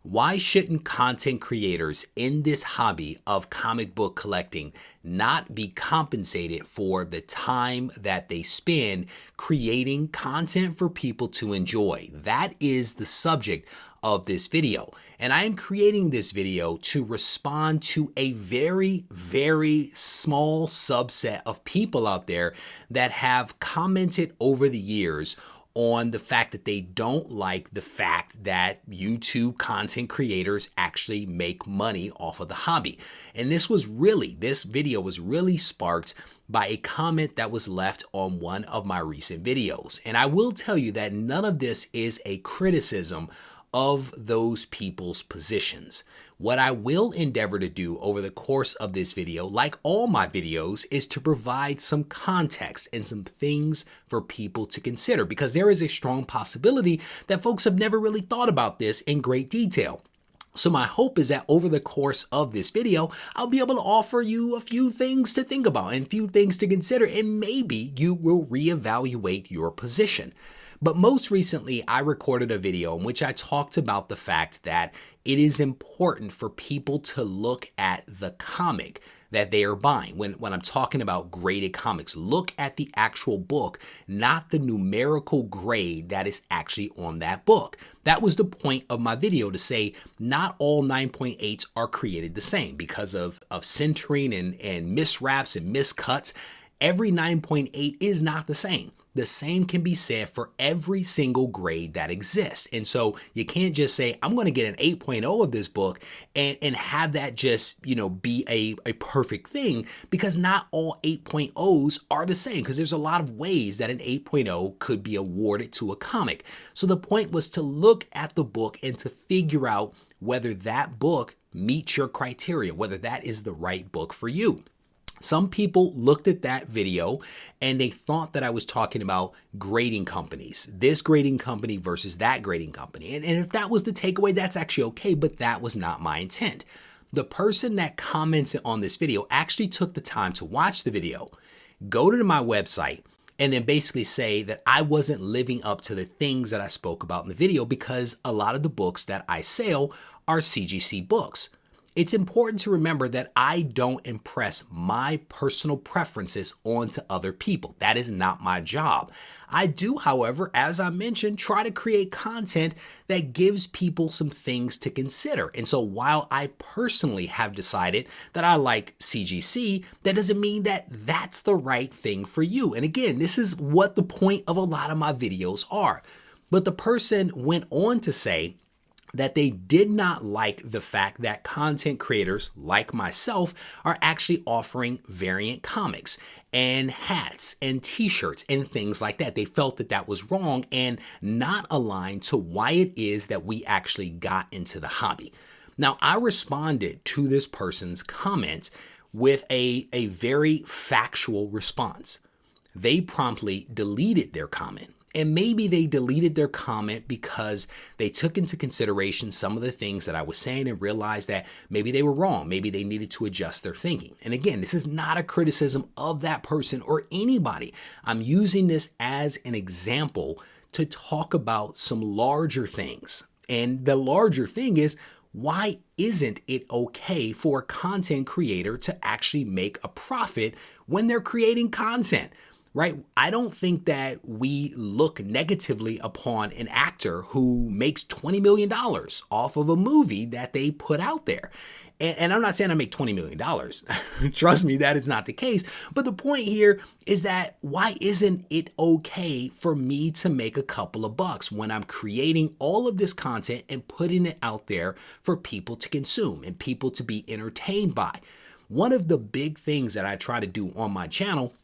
Why shouldn't content creators in this hobby of comic book collecting not be compensated for the time that they spend creating content for people to enjoy? That is the subject of this video. And I am creating this video to respond to a very, very small subset of people out there that have commented over the years on the fact that they don't like the fact that YouTube content creators actually make money off of the hobby. And this video was really sparked by a comment that was left on one of my recent videos. And I will tell you that none of this is a criticism of those people's positions. What I will endeavor to do over the course of this video, like all my videos, is to provide some context and some things for people to consider, because there is a strong possibility that folks have never really thought about this in great detail. So my hope is that over the course of this video, I'll be able to offer you a few things to think about and a few things to consider, and maybe you will reevaluate your position. But most recently, I recorded a video in which I talked about the fact that it is important for people to look at the comic that they are buying. When I'm talking about graded comics, look at the actual book, not the numerical grade that is actually on that book. That was the point of my video, to say not all 9.8s are created the same because of centering and miswraps and miscuts. Every 9.8 is not the same. The same can be said for every single grade that exists. And so you can't just say, I'm going to get an 8.0 of this book and have that just, be a perfect thing, because not all 8.0s are the same, because there's a lot of ways that an 8.0 could be awarded to a comic. So the point was to look at the book and to figure out whether that book meets your criteria, whether that is the right book for you. Some people looked at that video and they thought that I was talking about grading companies, this grading company versus that grading company. And if that was the takeaway, that's actually okay, but that was not my intent. The person that commented on this video actually took the time to watch the video, go to my website, and then basically say that I wasn't living up to the things that I spoke about in the video, because a lot of the books that I sell are CGC books. It's important to remember that I don't impress my personal preferences onto other people. That is not my job. I do, however, as I mentioned, try to create content that gives people some things to consider. And so while I personally have decided that I like CGC, that doesn't mean that that's the right thing for you. And again, this is what the point of a lot of my videos are. But the person went on to say that they did not like the fact that content creators like myself are actually offering variant comics and hats and t-shirts and things like that. They felt that that was wrong and not aligned to why it is that we actually got into the hobby. Now, I responded to this person's comments with a very factual response. They promptly deleted their comment. And maybe they deleted their comment because they took into consideration some of the things that I was saying and realized that maybe they were wrong. Maybe they needed to adjust their thinking. And again, this is not a criticism of that person or anybody. I'm using this as an example to talk about some larger things. And the larger thing is, why isn't it okay for a content creator to actually make a profit when they're creating content? Right? I don't think that we look negatively upon an actor who makes $20 million off of a movie that they put out there. And I'm not saying I make $20 million. Trust me, that is not the case. But the point here is that why isn't it okay for me to make a couple of bucks when I'm creating all of this content and putting it out there for people to consume and people to be entertained by? One of the big things that I try to do on my channel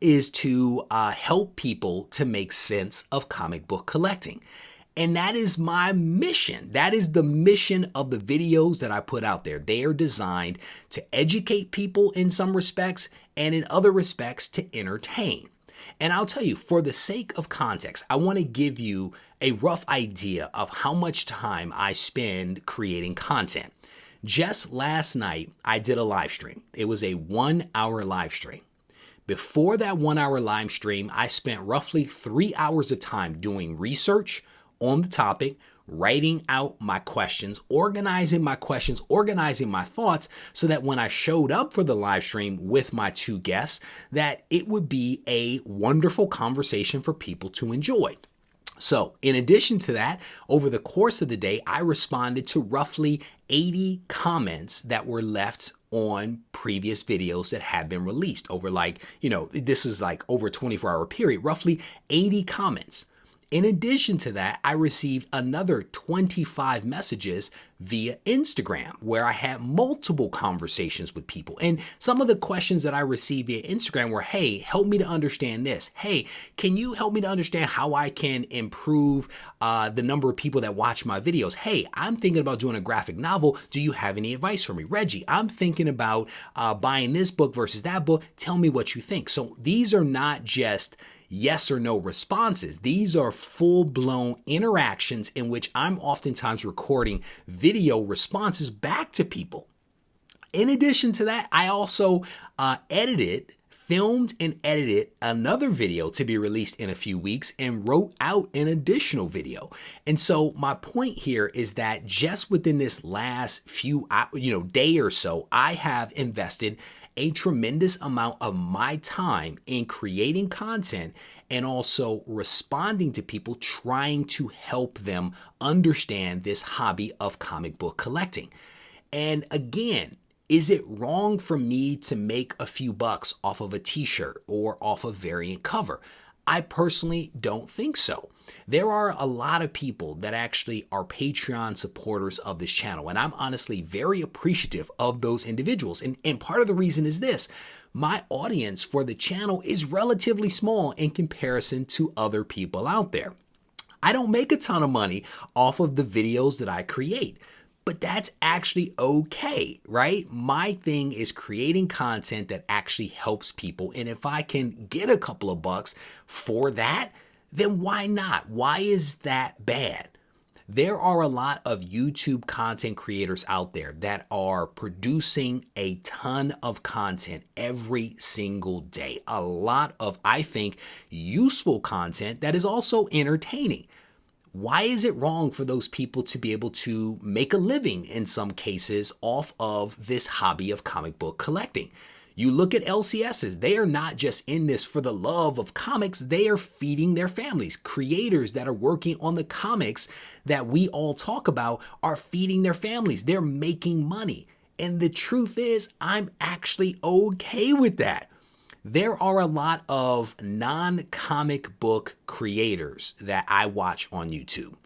is to help people to make sense of comic book collecting. And that is my mission. That is the mission of the videos that I put out there. They are designed to educate people in some respects, and in other respects to entertain. And I'll tell you, for the sake of context, I want to give you a rough idea of how much time I spend creating content. Just last night, I did a live stream. It was a 1-hour live stream. Before that 1-hour live stream, I spent roughly 3 hours of time doing research on the topic, writing out my questions, organizing my thoughts so that when I showed up for the live stream with my two guests, that it would be a wonderful conversation for people to enjoy. So in addition to that, over the course of the day, I responded to roughly 80 comments that were left on previous videos that had been released over this is like over a 24-hour period, roughly 80 comments. In addition to that, I received another 25 messages via Instagram where I had multiple conversations with people. And some of the questions that I received via Instagram were, hey, help me to understand this. Hey, can you help me to understand how I can improve the number of people that watch my videos? Hey, I'm thinking about doing a graphic novel. Do you have any advice for me? Reggie, I'm thinking about buying this book versus that book. Tell me what you think. So these are not just yes or no responses. These are full-blown interactions in which I'm oftentimes recording video responses back to people. In addition to that, I also filmed and edited another video to be released in a few weeks and wrote out an additional video. And so my point here is that just within this last few day or so, I have invested a tremendous amount of my time in creating content and also responding to people, trying to help them understand this hobby of comic book collecting. And again, is it wrong for me to make a few bucks off of a t-shirt or off a variant cover? I personally don't think so. There are a lot of people that actually are Patreon supporters of this channel, and I'm honestly very appreciative of those individuals. And part of the reason is this: my audience for the channel is relatively small in comparison to other people out there. I don't make a ton of money off of the videos that I create, but that's actually okay, right? My thing is creating content that actually helps people. And if I can get a couple of bucks for that, then why not? Why is that bad? There are a lot of YouTube content creators out there that are producing a ton of content every single day. A lot of, I think, useful content that is also entertaining. Why is it wrong for those people to be able to make a living in some cases off of this hobby of comic book collecting? You look at LCSs, they are not just in this for the love of comics, they are feeding their families. Creators that are working on the comics that we all talk about are feeding their families. They're making money. And the truth is, I'm actually okay with that. There are a lot of non-comic book creators that I watch on YouTube.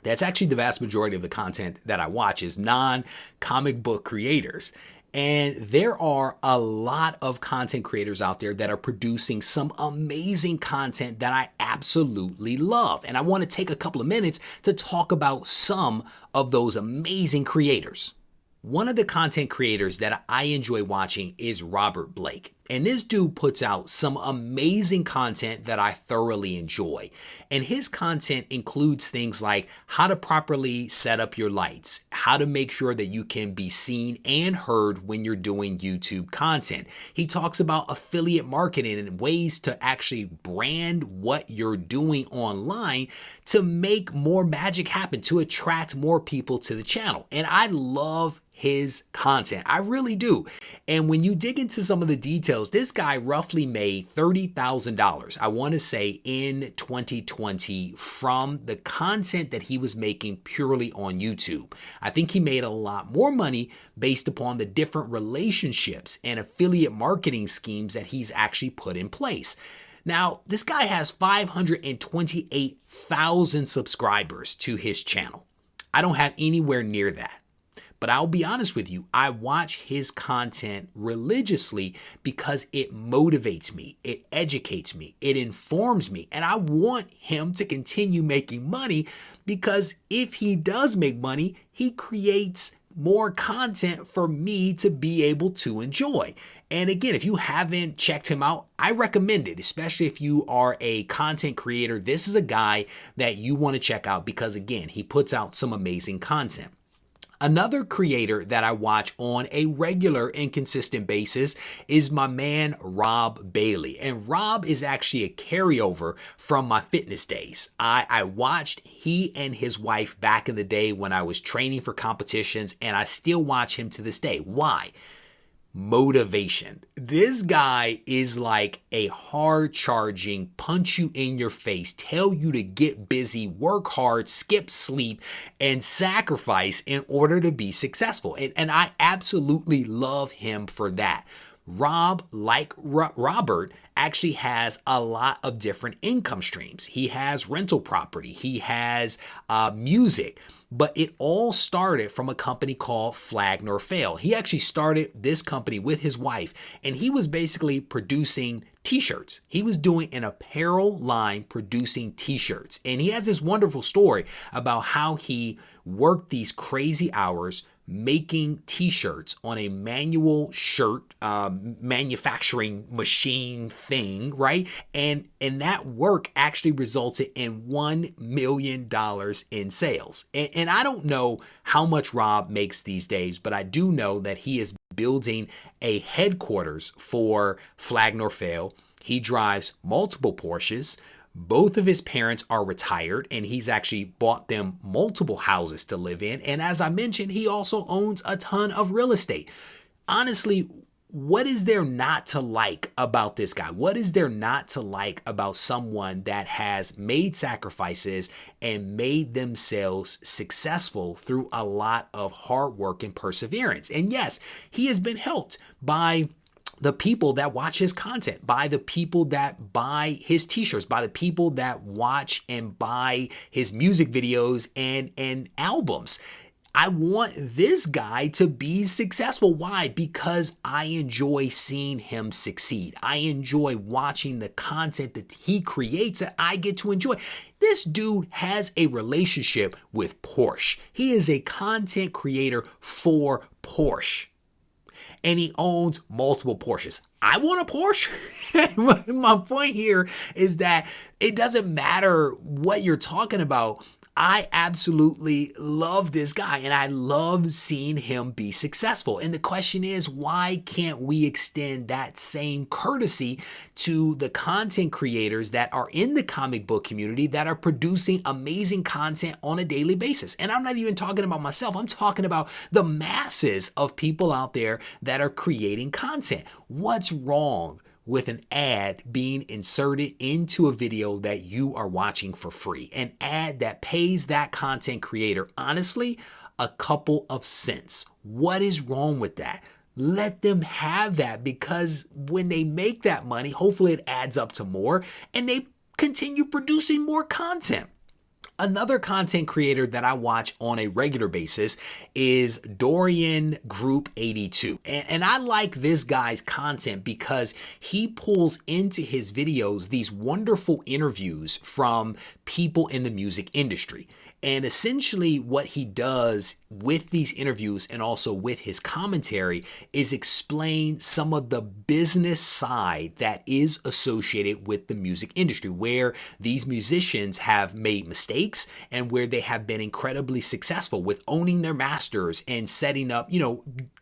That's actually the vast majority of the content that I watch is non-comic book creators. And there are a lot of content creators out there that are producing some amazing content that I absolutely love. And I want to take a couple of minutes to talk about some of those amazing creators. One of the content creators that I enjoy watching is Robert Blake. And this dude puts out some amazing content that I thoroughly enjoy. And his content includes things like how to properly set up your lights, how to make sure that you can be seen and heard when you're doing YouTube content. He talks about affiliate marketing and ways to actually brand what you're doing online to make more magic happen, to attract more people to the channel. And I love his content. I really do. And when you dig into some of the details, this guy roughly made $30,000, I want to say, in 2020 from the content that he was making purely on YouTube. I think he made a lot more money based upon the different relationships and affiliate marketing schemes that he's actually put in place. Now, this guy has 528,000 subscribers to his channel. I don't have anywhere near that. But I'll be honest with you, I watch his content religiously because it motivates me, it educates me, it informs me, and I want him to continue making money because if he does make money, he creates more content for me to be able to enjoy. And again, if you haven't checked him out, I recommend it, especially if you are a content creator. This is a guy that you want to check out because, again, he puts out some amazing content. Another creator that I watch on a regular and consistent basis is my man Rob Bailey. And Rob is actually a carryover from my fitness days. I watched he and his wife back in the day when I was training for competitions, and I still watch him to this day. Why? Motivation. This guy is like a hard charging, punch you in your face, tell you to get busy, work hard, skip sleep, and sacrifice in order to be successful. And I absolutely love him for that. Rob, like Robert, actually has a lot of different income streams. He has rental property, he has music. But it all started from a company called Flag Nor Fail. He actually started this company with his wife, and he was basically producing t-shirts. He was doing an apparel line producing t-shirts. And he has this wonderful story about how he worked these crazy hours making t-shirts on a manual shirt manufacturing machine thing, right? And that work actually resulted in $1 million in sales. And I don't know how much Rob makes these days, but I do know that he is building a headquarters for Flag Nor Fail. He drives multiple Porsches. Both of his parents are retired, and he's actually bought them multiple houses to live in. And as I mentioned, he also owns a ton of real estate. Honestly, what is there not to like about this guy? What is there not to like about someone that has made sacrifices and made themselves successful through a lot of hard work and perseverance? And yes, he has been helped by the people that watch his content, by the people that buy his t-shirts, by the people that watch and buy his music videos and albums. I want this guy to be successful. Why? Because I enjoy seeing him succeed. I enjoy watching the content that he creates that I get to enjoy. This dude has a relationship with Porsche. He is a content creator for Porsche. And he owns multiple Porsches. I want a Porsche. My point here is that it doesn't matter what you're talking about. I absolutely love this guy, and I love seeing him be successful. And the question is, why can't we extend that same courtesy to the content creators that are in the comic book community that are producing amazing content on a daily basis? And I'm not even talking about myself. I'm talking about the masses of people out there that are creating content. What's wrong with an ad being inserted into a video that you are watching for free? An ad that pays that content creator, honestly, a couple of cents. What is wrong with that? Let them have that, because when they make that money, hopefully it adds up to more and they continue producing more content. Another content creator that I watch on a regular basis is Dorian Group 82. And I like this guy's content because he pulls into his videos these wonderful interviews from people in the music industry. And essentially what he does with these interviews and also with his commentary is explain some of the business side that is associated with the music industry, where these musicians have made mistakes and where they have been incredibly successful with owning their masters and setting up,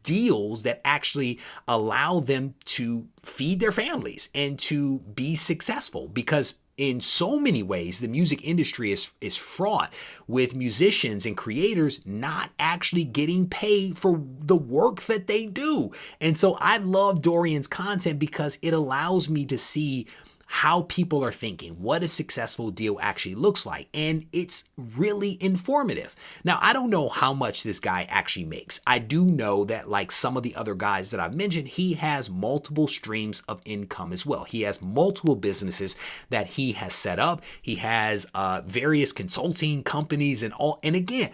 deals that actually allow them to feed their families and to be successful. Because in so many ways, the music industry is fraught with musicians and creators not actually getting paid for the work that they do. And so I love Dorian's content because it allows me to see how people are thinking, what a successful deal actually looks like. And it's really informative. Now, I don't know how much this guy actually makes. I do know that, like some of the other guys that I've mentioned, he has multiple streams of income as well. He has multiple businesses that he has set up. He has various consulting companies and all. And again,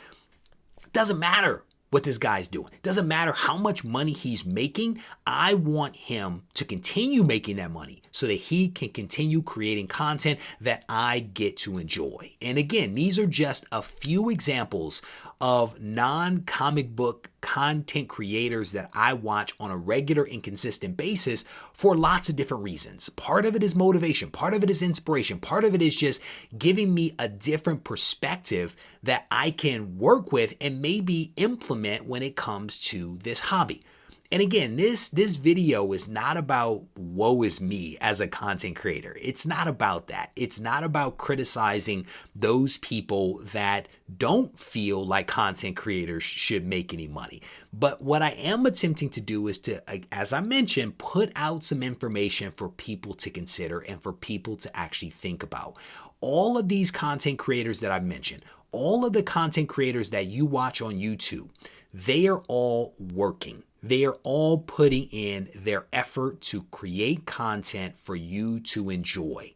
it doesn't matter what this guy's doing. It doesn't matter how much money he's making. I want him to continue making that money so that he can continue creating content that I get to enjoy. And again, these are just a few examples of non-comic book content creators that I watch on a regular and consistent basis for lots of different reasons. Part of it is motivation, part of it is inspiration, part of it is just giving me a different perspective that I can work with and maybe implement when it comes to this hobby. And again, this video is not about woe is me as a content creator. It's not about that. It's not about criticizing those people that don't feel like content creators should make any money. But what I am attempting to do is to, as I mentioned, put out some information for people to consider and for people to actually think about. All of these content creators that I've mentioned, all of the content creators that you watch on YouTube, they are all working. They are all putting in their effort to create content for you to enjoy.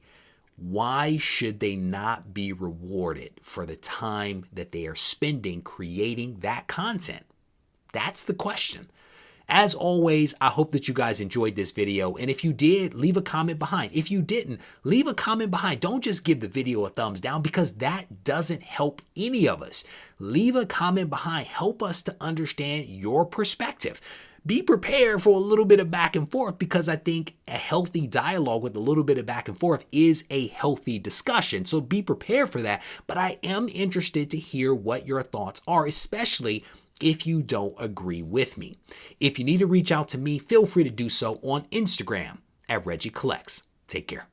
Why should they not be rewarded for the time that they are spending creating that content? That's the question. As always, I hope that you guys enjoyed this video. And if you did, leave a comment behind. If you didn't, leave a comment behind. Don't just give the video a thumbs down because that doesn't help any of us. Leave a comment behind. Help us to understand your perspective. Be prepared for a little bit of back and forth because I think a healthy dialogue with a little bit of back and forth is a healthy discussion. So be prepared for that. But I am interested to hear what your thoughts are, especially if you don't agree with me. If you need to reach out to me, feel free to do so on Instagram at Regie Collects. Take care.